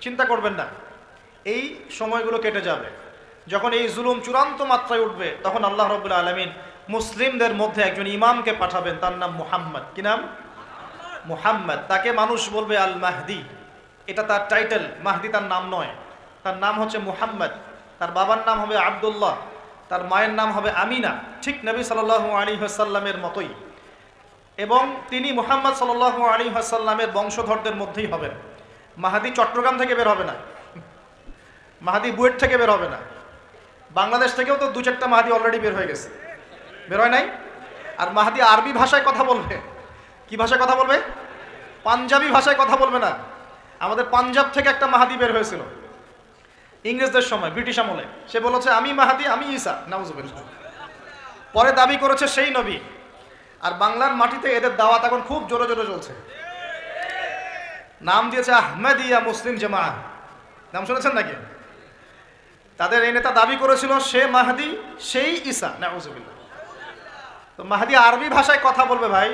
চিন্তা করবেন না, এই সময়গুলো কেটে যাবে। যখন এই জুলুম চূড়ান্ত মাত্রায় উঠবে তখন আল্লাহ রাব্বুল আলামিন মুসলিমদের মধ্যে একজন ইমামকে পাঠাবেন, তার নাম মুহাম্মদ। কি নাম? মুহাম্মদ। তাকে মানুষ বলবে আল মাহদি, এটা তার টাইটেল। মাহদি তার নাম নয়, তার নাম হচ্ছে মুহাম্মদ। তার বাবার নাম হবে আব্দুল্লাহ, তার মায়ের নাম হবে আমিনা, ঠিক নবী সাল্লাল্লাহু আলাইহি ওয়াসাল্লামের মতোই। এবং তিনি মুহাম্মদ সাল্লাল্লাহু আলাইহি ওয়াসাল্লামের বংশধরদের মধ্যেই হবেন। মাহাদি চট্টগ্রাম থেকে বের হবে না, মাহাদি বুয়েট থেকে বের হবে না, বাংলাদেশ থেকেও তো দু চারটা মাহাদি অলরেডি বের হয়ে গেছে, বের হয় নাই? আর মাহাদি আরবি ভাষায় কথা বলবে। কি ভাষায় কথা বলবে? পাঞ্জাবি ভাষায় কথা বলবে না। আমাদের পাঞ্জাব থেকে একটা মাহাদি বের হয়েছিল ইংরেজদের সময়, ব্রিটিশ আমলে। সে বলেছে আমি মাহাদি, আমি ঈসা, নাউজুবিল্লাহ। পরে দাবি করেছে সেই নবী। আর বাংলার মাটিতে এদের দাওয়াত এখন খুব জোরে জোরে চলছে। নাম দিয়েছে আহমেদিয়া মুসলিম জামাআত, নাম শুনেছেন নাকি? তাদের এই নেতা দাবি করেছিল সে মাহাদি, সেই ঈসা, নাউজুবিল্লাহ। তো মাহাদি আরবি ভাষায় কথা বলবে ভাই,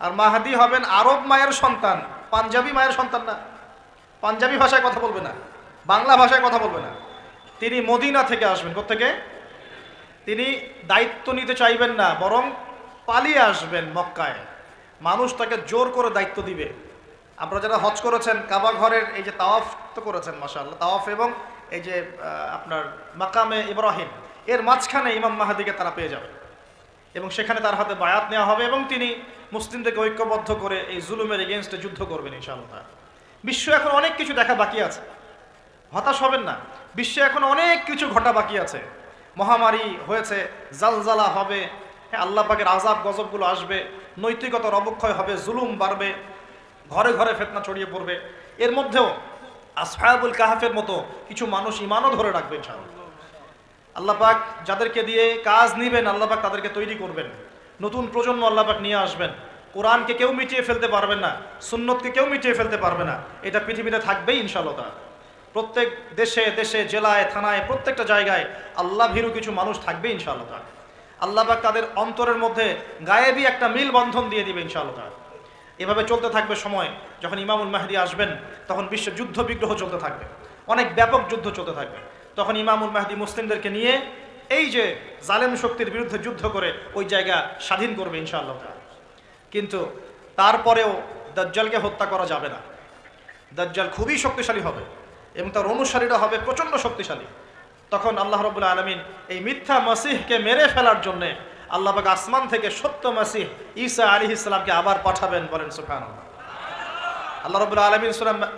আর মাহাদি হবেন আরব মায়ের সন্তান, পাঞ্জাবি মায়ের সন্তান না। পাঞ্জাবি ভাষায় কথা বলবে না, বাংলা ভাষায় কথা বলবে না। তিনি মদিনা থেকে আসবেন। কোত্থেকে? তিনি দায়িত্ব নিতে চাইবেন না, বরং পালিয়ে আসবেন মক্কায়। মানুষ তাকে জোর করে দায়িত্ব দিবে। আপনারা যারা হজ করেছেন, কাবা ঘরের এই যে তাওয়াফ তো করেছেন মাশাআল্লাহ, তাওয়াফ এবং এই যে আপনার মাকামে ইব্রাহিম, এর মাঝখানে ইমাম মাহাদিকে তারা পেয়ে যাবে এবং সেখানে তার হাতে বায়াত নেওয়া হবে এবং তিনি মুসলিমদেরকে ঐক্যবদ্ধ করে এই জুলুমের এগেনস্টে যুদ্ধ করবেন ইনশাআল্লাহ। বিশ্ব এখন অনেক কিছু দেখা বাকি আছে, হতাশ হবেন না। বিশ্বে এখন অনেক কিছু ঘটা বাকি আছে। মহামারী হয়েছে, জালজালা হবে, হ্যাঁ আল্লাহ পাকের আযাব গজবগুলো আসবে, নৈতিকতার অবক্ষয় হবে, জুলুম বাড়বে, ঘরে ঘরে ফিতনা ছড়িয়ে পড়বে। এর মধ্যেও আসহাবুল কাহাফের মতো কিছু মানুষ ঈমানও ধরে রাখবে ইনশাআল্লাহ। আল্লাহ পাক যাদেরকে দিয়ে কাজ নিবেন, আল্লাহ পাক তাদেরকে তৈরি করবেন। নতুন প্রজন্ম আল্লাহ পাক নিয়ে আসবেন। কোরআনকে কেউ মিটিয়ে ফেলতে পারবে না, সুন্নতকে কেউ মিটিয়ে ফেলতে পারবে না। এটা পৃথিবীতে থাকবেই ইনশাআল্লাহ। প্রত্যেক দেশে দেশে, জেলায়, থানায়, প্রত্যেকটা জায়গায় আল্লাহ ভীরু কিছু মানুষ থাকবে ইনশাআল্লাহ। আল্লাহ পাক তাদের অন্তরের মধ্যে গায়েবী একটা মিল বন্ধন দিয়ে দিবে ইনশাআল্লাহ। এভাবে চলতে থাকবে সময়। যখন ইমামুল মাহদি আসবেন তখন বিশ্বে যুদ্ধ বিগ্রহ চলতে থাকবে, অনেক ব্যাপক যুদ্ধ চলতে থাকবে। তখন ইমামুল মাহদি মুসলিমদেরকে নিয়ে এই যে জালেম শক্তির বিরুদ্ধে যুদ্ধ করে ওই জায়গা স্বাধীন করবে ইনশাআল্লাহ। কিন্তু তারপরেও দাজ্জালকে হত্যা করা যাবে না। দাজ্জাল খুবই শক্তিশালী হবে এবং তার অনুসারীরা হবে প্রচণ্ড শক্তিশালী। তখন আল্লাহ রাব্বুল আলামিন এই মিথ্যা মাসিহকে মেরে ফেলার জন্যে আল্লাহ পাক আসমান থেকে সত্য মাসিহ ঈসা আলাইহিস সালামকে আবার পাঠাবেন। বলেন সুবহানাল্লাহ। আল্লাহ রাব্বুল আলামিন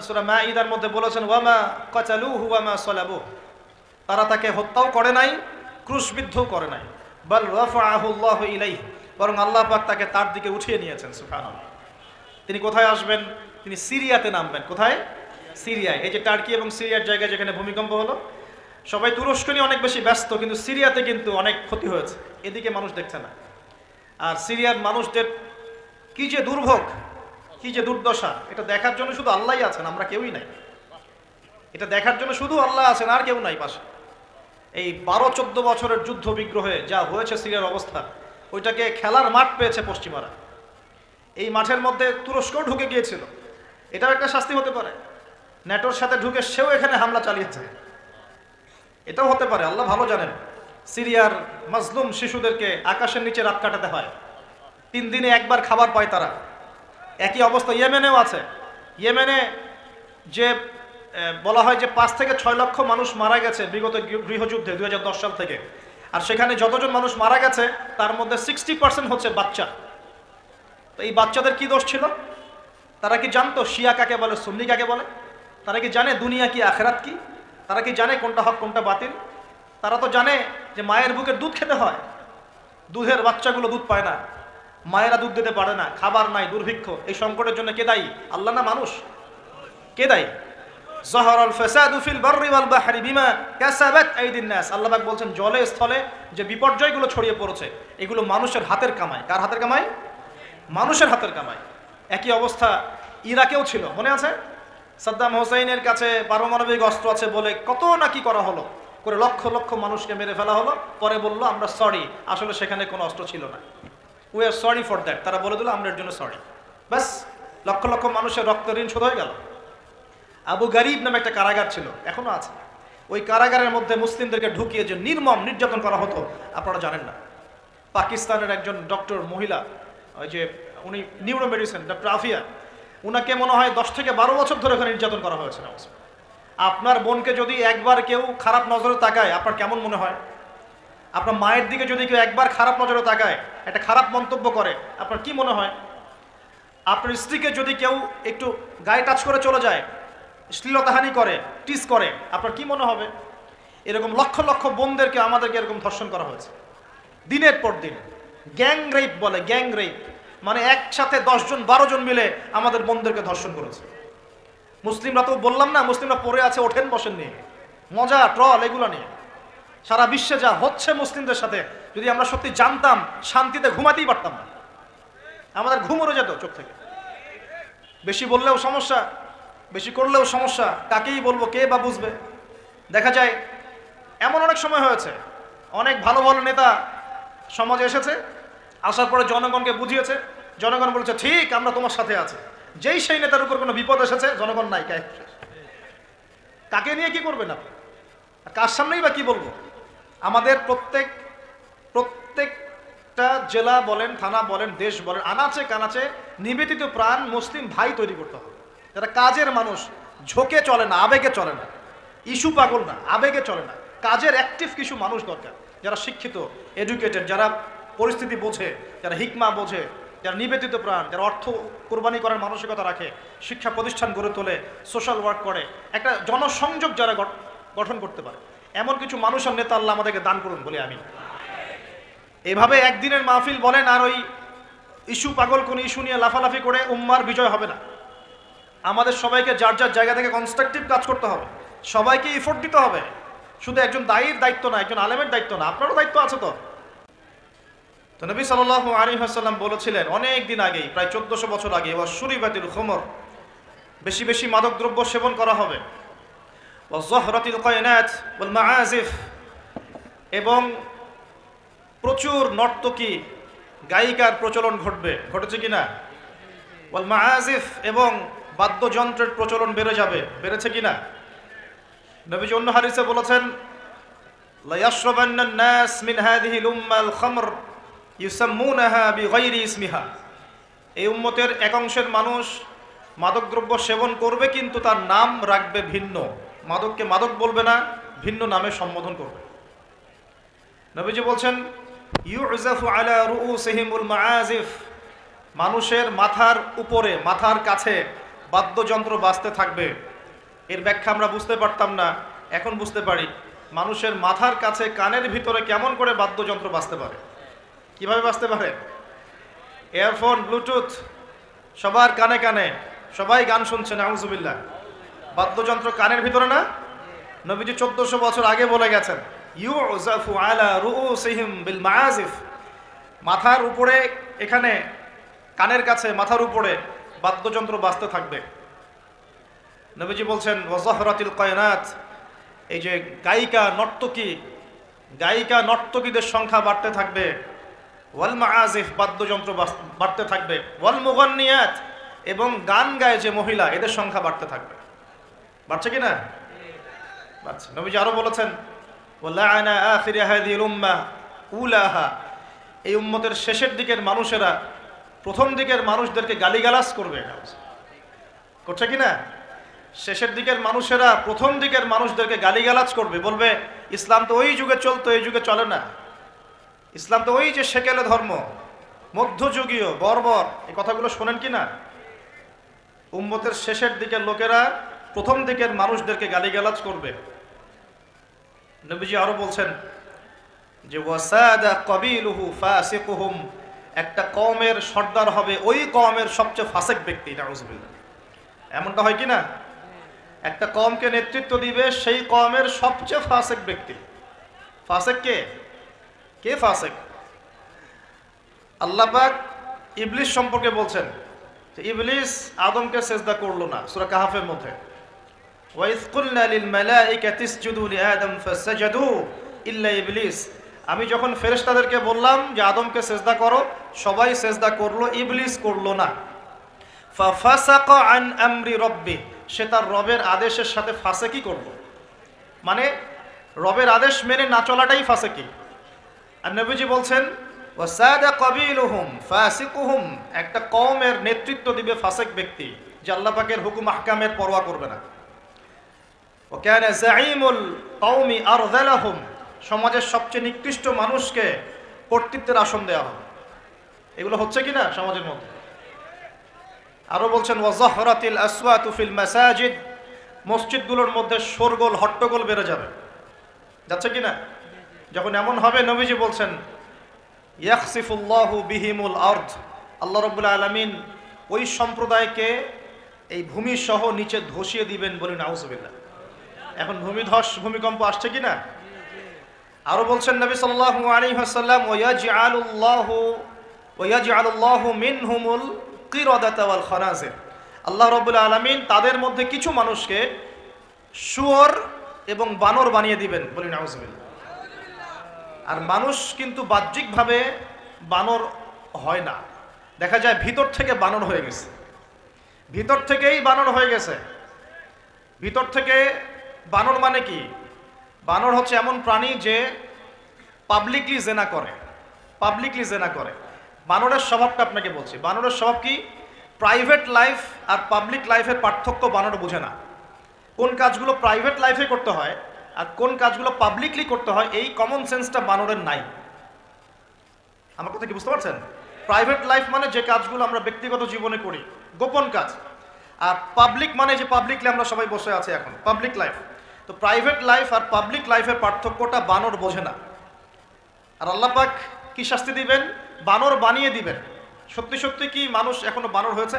সূরা মাঈদার মধ্যে বলেছেন ওয়ামা কাতালুহু ওয়ামা সালাবুহু, তারা তাকে হত্যাও করে নাই, ক্রুশবিদ্ধও করে নাই। বাল রাফাআহু আল্লাহু ইলাইহি, বরং আল্লাহ পাক তাকে তার দিকে উঠিয়ে নিয়েছেন। সুবহানাল্লাহ। তিনি কোথায় আসবেন? তিনি সিরিয়াতে নামবেন। কোথায়? সিরিয়ায়। এই যে টার্কি এবং সিরিয়ার জায়গায় যেখানে ভূমিকম্প হলো, সবাই তুরস্ক নিয়ে অনেক বেশি ব্যস্ত, কিন্তু সিরিয়াতে কিন্তু অনেক ক্ষতি হয়েছে, এদিকে মানুষ দেখছে না। আর সিরিয়ার মানুষদের কি যে দুর্ভোগ, কি যে দুর্দশা, এটা দেখার জন্য শুধু আল্লাহই আছেন, আমরা কেউই নাই। এটা দেখার জন্য শুধু আল্লাহ আছেন, আর কেউ নাই পাশে। এই 12-14 বছরের যুদ্ধ বিগ্রহে যা হয়েছে সিরিয়ার অবস্থা, ওইটাকে খেলার মাঠ পেয়েছে পশ্চিমারা। এই মাঠের মধ্যে তুরস্কও ঢুকে গিয়েছিল, এটাও একটা শাস্তি হতে পারে। ন্যাটোর সাথে ঢুকে সেও এখানে হামলা চালিয়েছে, এটাও হতে পারে, আল্লাহ ভালো জানেন। সিরিয়ার মাজলুম শিশুদেরকে আকাশের নিচে রাত কাটাতে হয়, 3 দিনে একবার খাবার পায় তারা। একই অবস্থা ইয়েমেনেও আছে। ইয়েমেনে যে বলা হয় যে 5 থেকে 6 লক্ষ মানুষ মারা গেছে বিগত গৃহযুদ্ধে 2010 সাল থেকে। আর সেখানে যতজন মানুষ মারা গেছে তার মধ্যে 60% হচ্ছে বাচ্চা। তো এই বাচ্চাদের কি দোষ ছিল? তারা কি জানতো শিয়া কাকে বলে, সুন্নি কাকে বলে? তারা কি জানে দুনিয়া কি, আখেরাত কি? তারা কি জানে কোনটা হক কোনটা বাতিল? তারা তো জানে যে মায়ের বুকের দুধ খেতে হয়, দুধের বাচ্চাগুলো দুধ পায় না, মায়েরা দুধ দিতে পারে না, খাবার নাই, দুর্ভিক্ষ। এই সংকটের জন্য কে দায়ী? আল্লাহ না মানুষ? কে দায়ী? যাহারাল ফাসাদু ফিল বাররি ওয়াল বাহরি বিমা কাসাবাত আইদিন নাস। আল্লাহ পাক বলছেন জলে স্থলে যে বিপর্যয়গুলো ছড়িয়ে পড়েছে এগুলো মানুষের হাতের কামাই। কার হাতের কামাই? মানুষের হাতের কামাই। একই অবস্থা ইরাকেও ছিল, মনে আছে? সাদ্দাম হোসেনের কাছে পারমাণবিক অস্ত্র আছে বলে কত নাকি করা হলো, করে লক্ষ লক্ষ মানুষকে মেরে ফেলা হলো। পরে বললো আমরা সরি, আসলে সেখানে কোনো অস্ত্র ছিল না, we are sorry for that. তারা বলে দিল আমরা এর জন্য সরি, ব্যাস লক্ষ লক্ষ মানুষের রক্ত ঋণ শোধ হয়ে গেল। আবু গারিব নামে একটা কারাগার ছিল, এখনো আছে। ওই কারাগারের মধ্যে মুসলিমদেরকে ঢুকিয়ে যে নির্মম নির্যাতন করা হতো আপনারা জানেন না। পাকিস্তানের একজন ডক্টর মহিলা, ওই যে উনি নিউরো মেডিসিন ডক্টর আফিয়া, উনাকে মনে হয় 10 থেকে 12 বছর ধরে ওখানে নির্যাতন করা হয়েছে। আপনার বোনকে যদি একবার কেউ খারাপ নজরে তাকায় আপনার কেমন মনে হয়? আপনার মায়ের দিকে যদি কেউ একবার খারাপ নজরে তাকায়, একটা খারাপ মন্তব্য করে, আপনার কি মনে হয়? আপনার স্ত্রীকে যদি কেউ একটু গায়ে টাচ করে চলে যায়, শ্লীলতাহানি করে, টিস করে, আপনার কি মনে হবে? এরকম লক্ষ লক্ষ বোনদেরকে আমাদেরকে এরকম ধর্ষণ করা হয়েছে দিনের পর দিন। গ্যাং রেপ বলে, গ্যাং রেপ মানে একসাথে 10 জন 12 জন মিলে আমাদের বোনদেরকে ধর্ষণ করেছে। মুসলিমরা তো বললাম না, মুসলিমরা পড়ে আছে ওঠেন বসেন নিয়ে, মজা ট্রল এগুলো নিয়ে। সারা বিশ্বে যা হচ্ছে মুসলিমদের সাথে, যদি আমরা সত্যি জানতাম শান্তিতে ঘুমাতেই পারতাম না, আমাদের ঘুম উড়ে যেত চোখ থেকে। বেশি বললেও সমস্যা, বেশি করলেও সমস্যা, কাকেই বলবো, কে বা বুঝবে? দেখা যায় এমন অনেক সময় হয়েছে, অনেক ভালো ভালো নেতা সমাজে এসেছে, আসার পরে জনগণকে বুঝিয়েছে, জনগণ বলেছে ঠিক আমরা তোমার সাথে আছি। যেই সেই নেতার উপর কোনো বিপদ এসেছে, জনগণ নাই, কাকে নিয়ে কি করবেন আপনি? কার সামনেই বা কি বলবো? আমাদের প্রত্যেকটা জেলা বলেন, থানা বলেন, দেশ বলেন, আনাচে কানাচে নিবেদিত প্রাণ মুসলিম ভাই তৈরি করতে হবে, যারা কাজের মানুষ, ঝোঁকে চলে না, আবেগে চলে না, ইস্যু পাগল না, আবেগে চলে না, কাজের অ্যাক্টিভ কিছু মানুষ দরকার, যারা শিক্ষিত, এডুকেটেড, যারা পরিস্থিতি বোঝে, যারা হিকমা বোঝে, যারা নিবেদিত প্রাণ, যারা অর্থ কোরবানি করার মানসিকতা রাখে, শিক্ষা প্রতিষ্ঠান গড়ে তোলে, সোশ্যাল ওয়ার্ক করে, একটা জনসংযোগ যারা গঠন করতে পারে, এমন কিছু মানুষের নেতা আল্লাহ আমাদেরকে দান করুন বলে আমি। এভাবে একদিনের মাহফিল বলেন আর ওই ইস্যু পাগল কোন ইস্যু নিয়ে লাফালাফি করে উম্মার বিজয় হবে না। আমাদের সবাইকে যার যার জায়গা থেকে কনস্ট্রাকটিভ কাজ করতে হবে, সবাইকে এফোর্ট দিতে হবে। শুধু একজন দায়ীর দায়িত্ব না, একজন আলেমের দায়িত্ব না, আপনারও দায়িত্ব আছে। তো নবী সাল্লাল্লাহু আলাইহি ওয়াসাল্লাম বলেছিলেন অনেক দিন আগেই, প্রায় 1400 বছর আগে, ওয়াশুরিবাতিল খুমর, বেশি বেশি মাদকদ্রব্য সেবন করা হবে, ওয়াযহরাতিল কায়নাত ওয়াল মাআজিফ, এবং প্রচুর নর্তকী গায়িকার প্রচলন ঘটবে, ঘটেছে কিনা? ওয়াল মাআজিফ, এবং বাদ্যযন্ত্রের প্রচলন বেড়ে যাবে, বেড়েছে কিনা? নবীজি অন্য হাদিসে বলেছেন লা ইয়াশরাবান্নান নাস মিন হাযিহিল উম্মাল খামর ইউসাম্মুনাহা বিগাইরি ইসমিহা, এই উম্মতের এক অংশের মানুষ মাদকদ্রব্য সেবন করবে, কিন্তু তার নাম রাখবে ভিন্ন, মাদককে মাদক বলবে না, ভিন্ন নামে সম্বোধন করবে। নবীজি বলছেন ইউজাফু আলা রুউসিহিমুল মাআজিফ, মানুষের মাথার উপরে, মাথার কাছে বাদ্যযন্ত্র বাজতে থাকবে। এর ব্যাখ্যা আমরা বুঝতে পারতাম না, এখন বুঝতে পারি। মানুষের মাথার কাছে, কানের ভিতরে কেমন করে বাদ্যযন্ত্র বাজতে পারে, কিভাবে বাজতে পারে? এয়ারফোন, ব্লুটুথ সবার কানে কানে, সবাই গান শুনছে, নাউজুবিল্লাহ। বাদ্যযন্ত্র কানের ভিতরে না? নবীজি 1400 বছর আগে বলে গেছেন ইউজাফু আলা রুউসিহিম বিল মাআজিফ, মাথার উপরে, এখানে কানের কাছে, মাথার উপরে বাদ্যযন্ত্র বাজতে থাকবে। নবীজি বলছেন ওয়াযহরাতিল কায়নাত, এই যে গায়িকা নর্তকী, গায়িকা নর্তকীদের সংখ্যা বাড়তে থাকবে। ওয়াল মাআজিফ, বাদ্যযন্ত্র বাড়তে থাকবে। ওয়াল মুগান্নিয়াত, এবং গান গায় যে মহিলা, এদের সংখ্যা বাড়তে থাকবে। বাড়ছে কি না? বাড়ছে। নবীজি আরো বলেছেন ওয়ালাআনা আখির হাযিহিল উম্মাহ উলাহা, এই উম্মতের শেষের দিকের মানুষেরা প্রথম দিকের মানুষদেরকে গালিগালাজ করবে। করছে কি না? শেষের দিকের মানুষেরা প্রথম দিকের মানুষদেরকে গালিগালাজ করবে, বলবে ইসলাম তো ওই যুগে চলতো, এই যুগে চলে না। ইসলাম তো ওই যে সেকেলে ধর্ম, মধ্যযুগীয়, বর্বর, এই কথাগুলো শোনেন কি না? উম্মতের শেষের দিকের লোকেরা প্রথম দিকের মানুষদেরকে গালিগালাজ করবে। নবীজি আরো বলছেন যে ওয়াসাদা কবিলুহু ফাসিকুহুম, একটা কওমের সর্দার হবে ওই কওমের সবচেয়ে ফাসিক ব্যক্তি, নাউজুবিল্লাহ। এমনটা হয় কি না? একটা কওমকে নেতৃত্ব দিবে সেই কওমের সবচেয়ে ফাসিক ব্যক্তি। ফাসিক কে? কে ফাসিক? আল্লাহ পাক ইবলিস সম্পর্কে বলছেন যে ইবলিস আদমকে সিজদা করলো না, সূরা কাহফের মধ্যে। ওয়া ইয কুলনা লিল মালাইকাতি ইসজুদু লিআদম ফাসাজাদু ইল্লা ইবলিস, আমি যখন ফেরেশতাদেরকে বললাম যে আদমকে সিজদা করো, সবাই সিজদা করলো, ইবলিস করলো না। ফাফাসাকা আন আমরি রাব্বি, সে তার রবের আদেশের সাথে ফাসেকি করলো, মানে রবের আদেশ মেনে না চলাটাই ফাসেকি। আর নবীজি বলছেন ওয়াসাদা কাবিলুহুম ফাসিকুহুম, একটা কওমের নেতৃত্ব দিবে ফাসেক ব্যক্তি, যে আল্লাহ পাকের হুকুম আহকামের পরোয়া করবে না। ওয়া কানা যাঈমুল কওমি আরযালাহুম, সমাজের সবচেয়ে নিকৃষ্ট মানুষকে কর্তৃত্বের আসন দেওয়া হবে। এগুলো হচ্ছে কিনা সমাজের মধ্যে? আরো বলছেন ওয়াজাহরাতিল আসওয়াতু ফিল মাসাজিদ, মসজিদগুলোর মধ্যে শোরগোল হট্টগোল বেড়ে যাবে, যাচ্ছে কিনা? যখন এমন হবে নবীজি বলছেন ইয়াখসিফুল্লাহু বিহিমুল আরদ, আল্লাহ রাব্বুল আলামিন ওই সম্প্রদায়কে এই ভূমি সহ নিচে ধসিয়ে দিবেন, বলি নাউজুবিল্লাহ। এখন ভূমিধস ভূমিকম্প আসছে কিনা? আরো বলছেন নবী সাল্লাল্লাহু আলাইহি ওয়াসাল্লাম ওয়ায়াজআলুল্লাহু মিনহুমুল কিরাদাতা ওয়াল খানাজির, আল্লাহ রাব্বুল আলামিন তাদের মধ্যে কিছু মানুষকে শুয়োর এবং বানর বানিয়ে দিবেন, বলি নাউজুবিল্লাহ। আর মানুষ কিন্তু বাহ্যিকভাবে বানর হয় না, দেখা যায় ভিতর থেকে বানর হয়ে গেছে, ভিতর থেকেই বানর হয়ে গেছে। ভিতর থেকে বানর মানে কি? বানর হচ্ছে এমন প্রাণী যে পাবলিকলি জেনা করে, পাবলিকলি জেনা করে। বানরের স্বভাবটা আপনাকে বলছি, বানরের স্বভাব কি? প্রাইভেট লাইফ আর পাবলিক লাইফের পার্থক্য বানর বুঝে না। কোন কাজগুলো প্রাইভেট লাইফে করতে হয় আর কোন কাজগুলো পাবলিকলি করতে হয়, এই কমন সেন্সটা বানরের নাই। আমার কথা কি বুঝতে পারছেন? প্রাইভেট লাইফ মানে যে কাজগুলো আমরা ব্যক্তিগত জীবনে করি, গোপন কাজ। আর পাবলিক মানে যে পাবলিকলি আমরা সবাই বসে আছি এখন, পাবলিক লাইফ। তো প্রাইভেট লাইফ আর পাবলিক লাইফের পার্থক্যটা বানর বোঝে না। আর আল্লাহ পাক কি শাস্তি দিবেন? বানর বানিয়ে দিবেন। সত্যি সত্যি কি মানুষ এখনো বানর হয়েছে?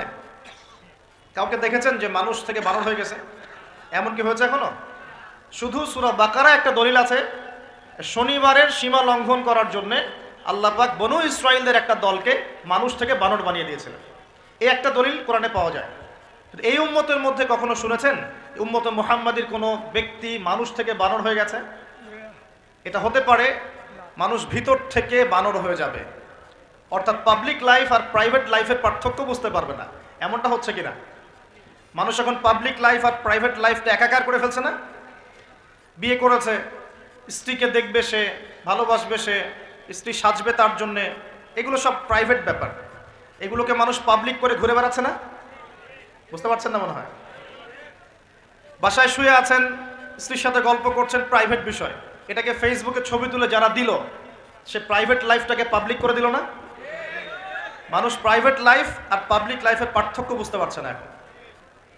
কাউকে দেখেছেন যে মানুষ থেকে বানর হয়ে গেছে? এমন কি হয়েছে এখনো? শুধু সূরা বাকারা একটা দলিল আছে, শনিবারের সীমা লঙ্ঘন করার জন্য আল্লাহ পাক বনু ইসরাইলদের একটা দলকে মানুষ থেকে বানর বানিয়ে দিয়েছিলেন। এই একটা দলিল কোরআনে পাওয়া যায়। এই উম্মতের মধ্যে কখনো শুনেছেন উম্মতে মুহাম্মাদির কোনো ব্যক্তি মানুষ থেকে বানর হয়ে গেছে? এটা হতে পারে মানুষ ভিতর থেকে বানর হয়ে যাবে, অর্থাৎ পাবলিক লাইফ আর প্রাইভেট লাইফের পার্থক্য বুঝতে পারবে না। এমনটা হচ্ছে কিনা? মানুষ এখন পাবলিক লাইফ আর প্রাইভেট লাইফটা একাকার করে ফেলছে না? বিয়ে করেছে, স্ত্রীকে দেখবে সে, ভালোবাসবে সে, স্ত্রী সাজবে তার জন্যে, এগুলো সব প্রাইভেট ব্যাপার। এগুলোকে মানুষ পাবলিক করে ঘুরে বেড়াচ্ছে না? বুঝতে পারছেন না মনে হয়? বাসায় শুয়ে আছেন, স্ত্রীর সাথে গল্প করছেন, প্রাইভেট বিষয়। এটাকে ফেসবুকে ছবি তুলে যারা দিল, সে প্রাইভেট লাইফটাকে পাবলিক করে দিল না? মানুষ প্রাইভেট লাইফ আর পাবলিক লাইফের পার্থক্য বুঝতে পারছে না এখন।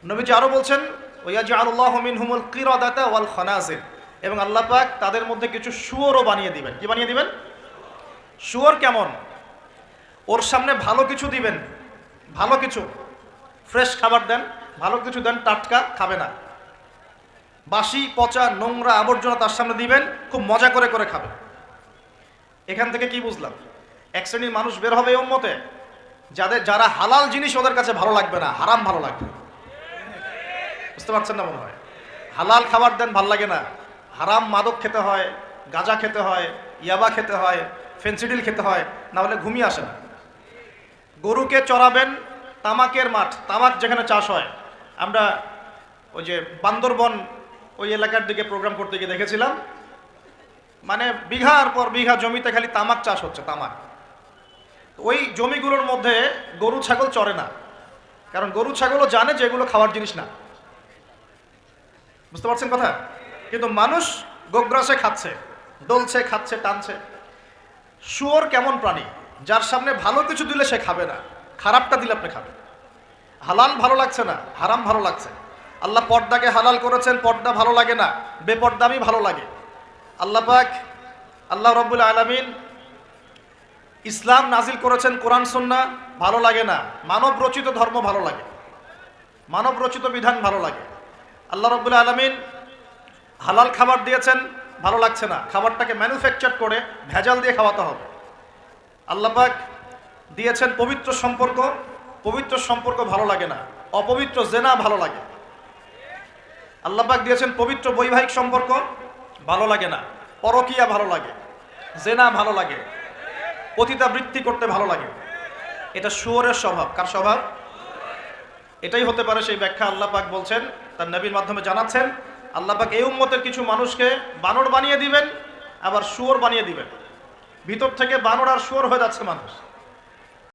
নবীজি আরো বলছেন ওয়ায়াজআলুল্লাহু মিনহুমুল কিরাদাতা ওয়াল খানাজির, এবং আল্লাহ পাক তাদের মধ্যে কিছু শুয়োরও বানিয়ে দিবেন। কি বানিয়ে দিবেন? শুয়োর কেমন? ওর সামনে ভালো কিছু দিবেন, ভালো কিছু, ফ্রেশ খাবার দেন, ভালো কিছু দেন, টাটকা খাবে না। বাসি পচা নোংরা আবর্জনা তার সামনে দিবেন, খুব মজা করে করে খাবে। এখান থেকে কি বুঝলাম? এক শ্রেণীর মানুষ বের হবে এই উম্মতে, যারা হালাল জিনিস ওদের কাছে ভালো লাগবে না, হারাম ভালো লাগবে। বুঝতে পারছেন না মনে হয়? হালাল খাবার দেন ভাল লাগে না, হারাম মাদক খেতে হয়, গাঁজা খেতে হয়, ইয়াবা খেতে হয়, ফেন্সিডিল খেতে হয়, না হলে ঘুমিয়ে আসে না। গরুকে চড়াবেন তামাকের মাঠ, তামাক যেখানে চাষ হয়। আমরা ওই যে বান্দরবন ওই এলাকার দিকে প্রোগ্রাম করতে গিয়ে দেখেছিলাম, মানে বিঘার পর বিঘা জমিতে খালি তামাক চাষ হচ্ছে, তামাক। ওই জমিগুলোর মধ্যে গরু ছাগল চড়ে না, কারণ গরু ছাগলও জানে যে এগুলো খাওয়ার জিনিস না। বুঝতে পারছেন কথা? কিন্তু মানুষ গোগ্রাসে খাচ্ছে, ডলছে, খাচ্ছে, টানছে। শুয়োর কেমন প্রাণী? যার সামনে ভালো কিছু দিলে সে খাবে না, খারাপটা দিলে আপনি খাবেন। হালাল ভালো লাগছে না, হারাম ভালো লাগছে। আল্লাহ পর্দাকে হালাল করেছেন, পর্দা ভালো লাগে না, বেপর্দামি ভালো লাগে। আল্লাহ পাক, আল্লাহ রাব্বুল আলামিন ইসলাম নাজিল করেছেন, কোরআন সুন্নাহ ভালো লাগে না, মানব রচিত ধর্ম ভালো লাগে, মানব রচিত বিধান ভালো লাগে। আল্লাহ রাব্বুল আলামিন হালাল খাবার দিয়েছেন, ভালো লাগছে না, খাবারটাকে ম্যানুফ্যাকচার করে ভেজাল দিয়ে খাওয়াতে হবে। আল্লাহ পাক দিয়েছেন পবিত্র সম্পর্ক, পবিত্র সম্পর্ক ভালো লাগে না, অপবিত্র জেনা ভালো লাগে। আল্লাহ পাক দিয়েছেন পবিত্র বৈবাহিক সম্পর্ক, ভালো লাগে না, পরকীয়া ভালো লাগে, জেনা ভালো লাগে, পতিতাবৃত্তি করতে ভালো লাগে। এটা শুয়োরের স্বভাব। কার স্বভাব? এটাই হতে পারে সেই ব্যাখ্যা। আল্লাহ পাক বলছেন, তার নবীর মাধ্যমে জানাচ্ছেন, আল্লাহ পাক এই উম্মতের কিছু মানুষকে বানর বানিয়ে দিবেন, আবার শুয়োর বানিয়ে দিবেন। ভিতর থেকে বানর আর শুয়োর হয়ে যাচ্ছে মানুষ।